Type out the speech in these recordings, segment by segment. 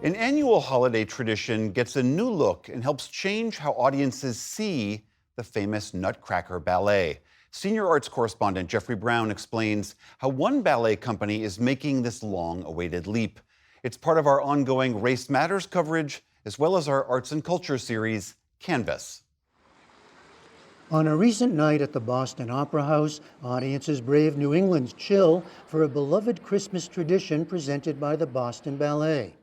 An annual holiday tradition gets a new look and helps change how audiences see the famous Nutcracker Ballet. Senior arts correspondent Jeffrey Brown explains how one ballet company is making this long-awaited leap. It's part of our ongoing Race Matters coverage, as well as our arts and culture series, Canvas. On a recent night at the Boston Opera House, audiences braved New England's chill for a beloved Christmas tradition presented by the Boston Ballet.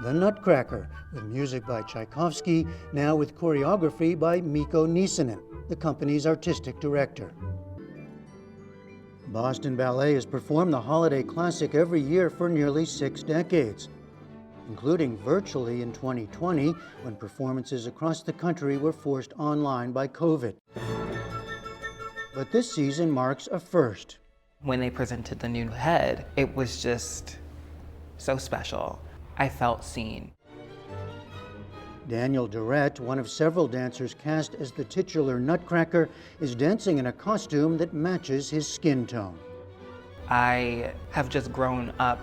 The Nutcracker, with music by Tchaikovsky, now with choreography by Mikko Niisinen, the company's artistic director. Boston Ballet has performed the holiday classic every year for nearly 6 decades, including virtually in 2020, when performances across the country were forced online by COVID. But this season marks a first. When they presented the new head, it was just so special. I felt seen. Daniel Durrett, one of several dancers cast as the titular Nutcracker, is dancing in a costume that matches his skin tone. I have just grown up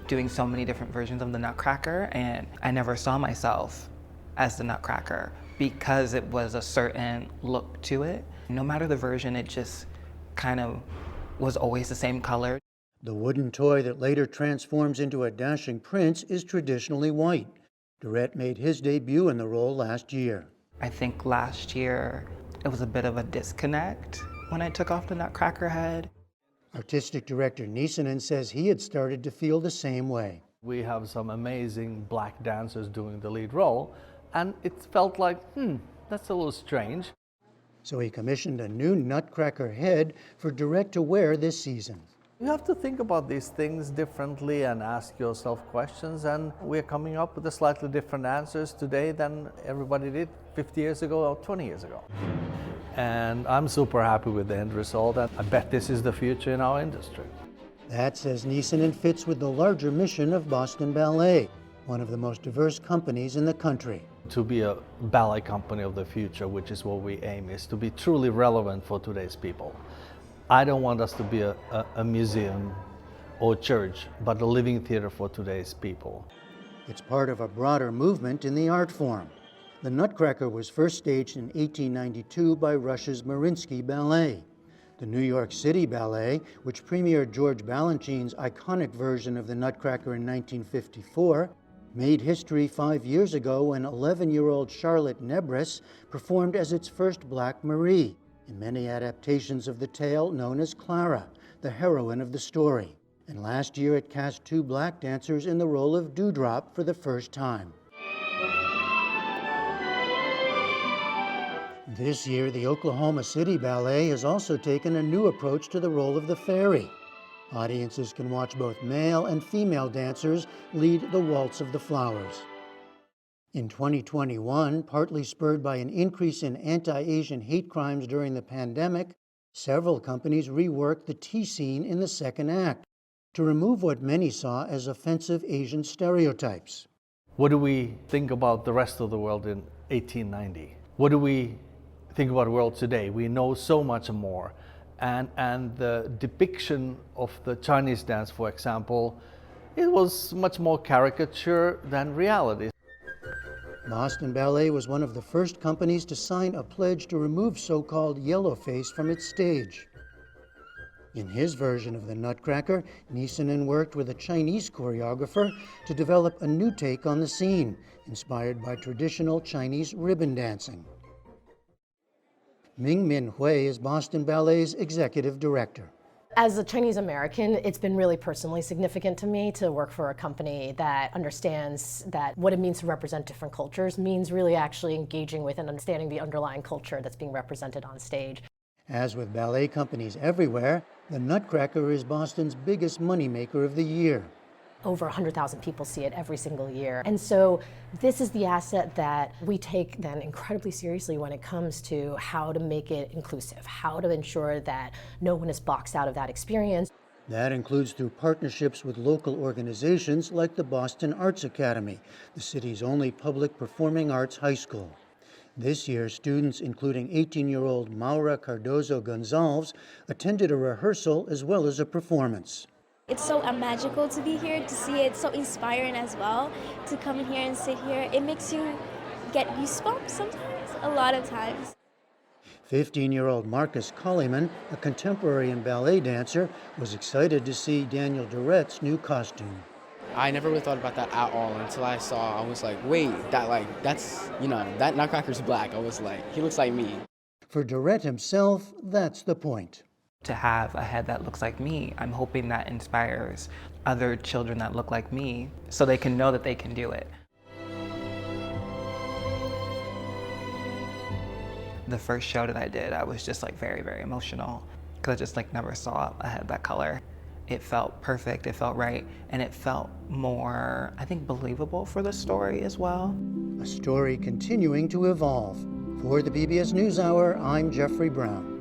doing so many different versions of the Nutcracker, and I never saw myself as the Nutcracker because it was a certain look to it. No matter the version, it just kind of was always the same color. The wooden toy that later transforms into a dashing prince is traditionally white. Durrett made his debut in the role last year. I think last year it was a bit of a disconnect when I took off the Nutcracker head. Artistic director Niisinen says he had started to feel the same way. We have some amazing black dancers doing the lead role, and it felt like, that's a little strange. So he commissioned a new Nutcracker head for Durrett to wear this season. You have to think about these things differently and ask yourself questions, and we're coming up with a slightly different answers today than everybody did 50 years ago or 20 years ago. And I'm super happy with the end result, and I bet this is the future in our industry. That, says Niisinen, fits with the larger mission of Boston Ballet, one of the most diverse companies in the country. To be a ballet company of the future, which is what we aim, is to be truly relevant for today's people. I don't want us to be a museum or church, but a living theater for today's people. It's part of a broader movement in the art form. The Nutcracker was first staged in 1892 by Russia's Mariinsky Ballet. The New York City Ballet, which premiered George Balanchine's iconic version of the Nutcracker in 1954, made history 5 years ago when 11-year-old Charlotte Nebres performed as its first Black Marie in many adaptations of the tale known as Clara, the heroine of the story. And last year it cast 2 black dancers in the role of Dewdrop for the first time. This year, the Oklahoma City Ballet has also taken a new approach to the role of the fairy. Audiences can watch both male and female dancers lead the Waltz of the Flowers. In 2021, partly spurred by an increase in anti-Asian hate crimes during the pandemic, several companies reworked the tea scene in the second act to remove what many saw as offensive Asian stereotypes. What do we think about the rest of the world in 1890? What do we think about the world today? We know so much more. And the depiction of the Chinese dance, for example, it was much more caricature than reality. Boston Ballet was one of the first companies to sign a pledge to remove so-called yellowface from its stage. In his version of the Nutcracker, Niisinen worked with a Chinese choreographer to develop a new take on the scene, inspired by traditional Chinese ribbon dancing. Ming-Min Hui is Boston Ballet's executive director. As a Chinese American, it's been really personally significant to me to work for a company that understands that what it means to represent different cultures means really actually engaging with and understanding the underlying culture that's being represented on stage. As with ballet companies everywhere, the Nutcracker is Boston's biggest moneymaker of the year. Over 100,000 people see it every single year. And so this is the asset that we take then incredibly seriously when it comes to how to make it inclusive, how to ensure that no one is boxed out of that experience. That includes through partnerships with local organizations like the Boston Arts Academy, the city's only public performing arts high school. This year, students, including 18-year-old Maura Cardozo Gonzalez, attended a rehearsal as well as a performance. It's so magical to be here, to see it, so inspiring as well, to come in here and sit here. It makes you get goosebumps sometimes, a lot of times. 15-year-old Marcus Colliman, a contemporary and ballet dancer, was excited to see Daniel Duret's new costume. I never really thought about that at all until I saw, I was like, wait, that's, that Nutcracker's black. I was like, he looks like me. For Duret himself, that's the point. To have a head that looks like me, I'm hoping that inspires other children that look like me so they can know that they can do it. The first show that I did, I was just like very, very emotional because I just like never saw a head that color. It felt perfect, it felt right, and it felt more, I think, believable for the story as well. A story continuing to evolve. For the PBS NewsHour, I'm Jeffrey Brown.